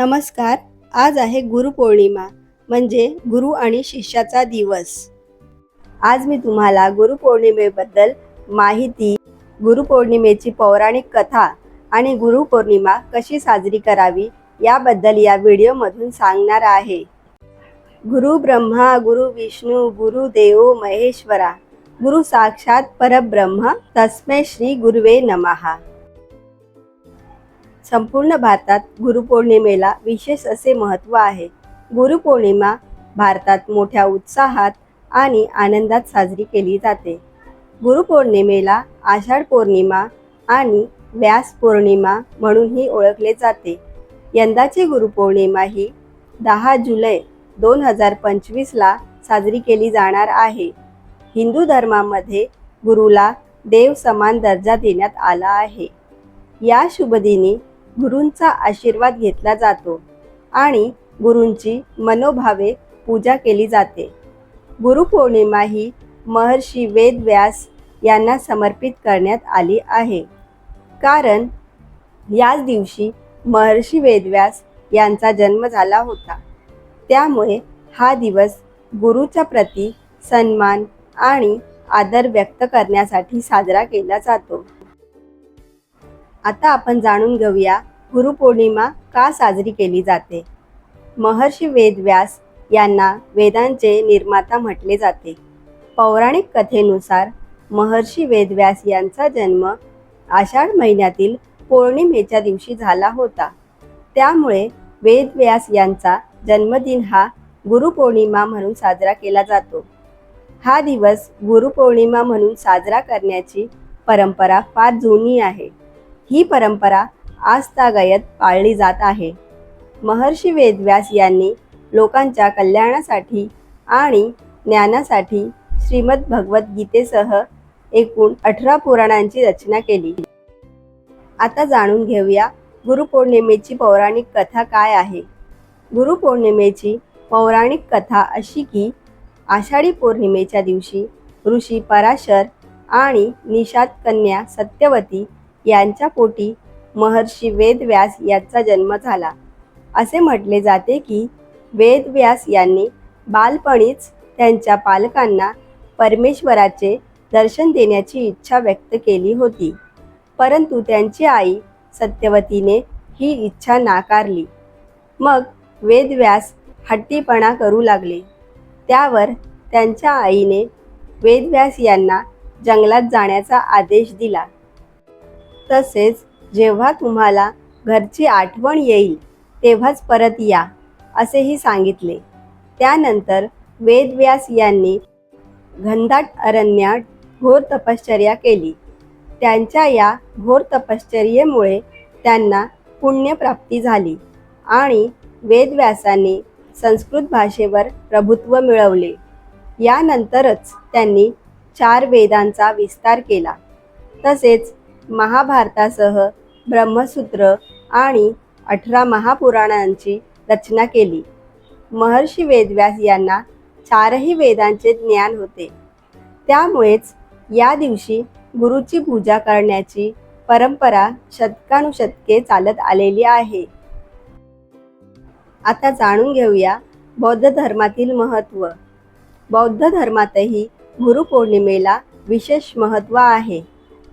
नमस्कार. आज आहे गुरुपौर्णिमा म्हणजे गुरु आणि शिष्याचा दिवस. आज मी तुम्हाला गुरुपौर्णिमेबद्दल माहिती, गुरुपौर्णिमेची पौराणिक कथा आणि गुरुपौर्णिमा कशी साजरी करावी याबद्दल या व्हिडिओमधून सांगणार आहे. गुरु ब्रह्मा गुरु विष्णू गुरु देवो महेश्वरा गुरु साक्षात परब्रह्म तस्मै श्री गुरुवे नमः. संपूर्ण भारतात गुरुपौर्णिमेला विशेष असे महत्त्व आहे. गुरुपौर्णिमा भारतात मोठ्या उत्साहात आणि आनंदात साजरी केली जाते. गुरुपौर्णिमेला आषाढ पौर्णिमा आणि व्यास पौर्णिमा म्हणूनही ओळखले जाते. यंदाची गुरुपौर्णिमा ही 10 जुलै 2025ला साजरी केली जाणार आहे. हिंदू धर्मामध्ये गुरुला देव समान दर्जा देण्यात आला आहे. या शुभदिनी गुरूंचा आशीर्वाद घेतला जातो आणि गुरूंची मनोभावे पूजा केली जाते. गुरुपौर्णिमा ही महर्षी वेदव्यास यांना समर्पित करण्यात आली आहे, कारण याच दिवशी महर्षी वेदव्यास यांचा जन्म झाला होता. त्यामुळे हा दिवस गुरुच्या प्रती सन्मान आणि आदर व्यक्त करण्यासाठी साजरा केला जातो. आता आपण जाणून घेऊया गुरुपौर्णिमा का साजरी केली जाते. महर्षी वेदव्यास यांना वेदांचे निर्माता म्हटले जाते. पौराणिक कथेनुसार महर्षी वेदव्यास यांचा जन्म आषाढ महिन्यातील पौर्णिमेच्या दिवशी झाला होता. त्यामुळे वेदव्यास यांचा जन्मदिन हा गुरुपौर्णिमा म्हणून साजरा केला जातो. हा दिवस गुरुपौर्णिमा म्हणून साजरा करण्याची परंपरा फार जुनी आहे. ही परंपरा आजतागायत पाळली जात आहे. महर्षी वेदव्यास यांनी लोकांच्या कल्याणासाठी आणि ज्ञानासाठी श्रीमद भगवद्गीतेसह एकूण 18 पुराणांची रचना केली. आता जाणून घेऊया गुरुपौर्णिमेची पौराणिक कथा काय आहे. गुरुपौर्णिमेची पौराणिक कथा अशी की आषाढी पौर्णिमेच्या दिवशी ऋषी पराशर आणि निषाद कन्या सत्यवती यांच्या पोटी महर्षी वेदव्यास यांचा जन्म झाला. असे म्हटले जाते की वेदव्यास यांनी बालपणीच त्यांच्या पालकांना परमेश्वराचे दर्शन देण्याची इच्छा व्यक्त केली होती, परंतु त्यांची आई सत्यवतीने ही इच्छा नाकारली. मग वेदव्यास हट्टीपणा करू लागले. त्यावर त्यांच्या आईने वेदव्यास यांना जंगलात जाण्याचा आदेश दिला. तसेच जेव्हा तुम्हाला घरची आठवण येईल तेव्हाच परत या असेही सांगितले. त्यानंतर वेदव्यास यांनी घनदाट अरण्यात घोर तपश्चर्या केली. त्यांच्या या घोर तपश्चर्येमुळे त्यांना पुण्यप्राप्ती झाली आणि वेदव्यासांनी संस्कृत भाषेवर प्रभुत्व मिळवले. यानंतरच त्यांनी 4 वेदांचा विस्तार केला. तसेच महाभारतासह ब्रह्मसूत्र आणि 18 महापुराणांची रचना केली. महर्षी वेदव्यास यांना 4ही वेदांचे ज्ञान होते. त्यामुळेच या दिवशी गुरुची पूजा करण्याची परंपरा शतकानुशतके चालत आलेली आहे. आता जाणून घेऊया बौद्ध धर्मातील महत्त्व. बौद्ध धर्मातही गुरुपौर्णिमेला विशेष महत्त्व आहे.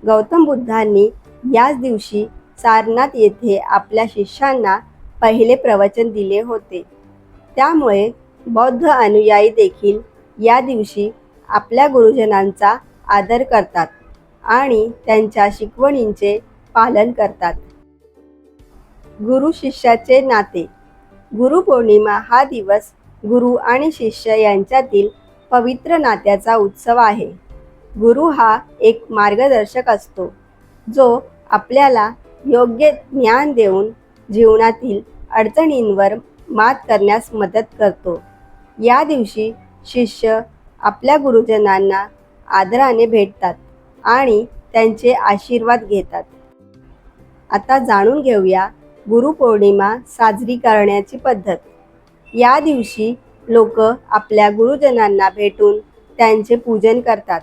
गौतम बुद्धांनी याच दिवशी सारनाथ येथे आपल्या शिष्यांना पहिले प्रवचन दिले होते. त्यामुळे बौद्ध अनुयायी देखील या दिवशी आपल्या गुरुजनांचा आदर करतात आणि त्यांच्या शिकवणींचे पालन करतात. गुरु शिष्याचे नाते. गुरुपौर्णिमा हा दिवस गुरु आणि शिष्य यांच्यातील पवित्र नात्याचा उत्सव आहे. गुरु हा एक मार्गदर्शक असतो, जो आपल्याला योग्य ज्ञान देऊन जीवनातील अडचणींवर मात करण्यास मदत करतो. या दिवशी शिष्य आपल्या गुरुजनांना आदराने भेटतात आणि त्यांचे आशीर्वाद घेतात. आता जाणून घेऊया गुरुपौर्णिमा साजरी करण्याची पद्धत. या दिवशी लोक आपल्या गुरुजनांना भेटून त्यांचे पूजन करतात,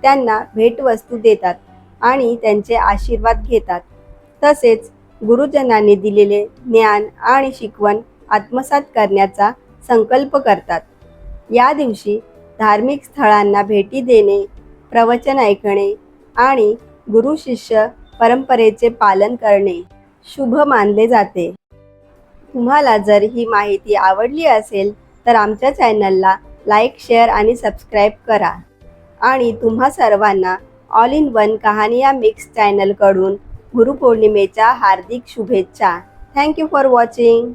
त्यांना भेटवस्तू देतात आणि त्यांचे आशीर्वाद घेतात. तसेच गुरुजनांनी दिलेले ज्ञान आणि शिकवण आत्मसात करण्याचा संकल्प करतात. या दिवशी धार्मिक स्थळांना भेटी देणे, प्रवचन ऐकणे आणि गुरु शिष्य परंपरेचे पालन करणे शुभ मानले जाते. तुम्हाला जर ही माहिती आवडली असेल तर आमच्या चॅनलला लाईक, शेअर आणि सबस्क्राईब करा. आणि तुम्हा सर्वांना all in one Kahaniyaan mix चॅनलकडून गुरुपौर्णिमेच्या हार्दिक शुभेच्छा. Thank you for watching.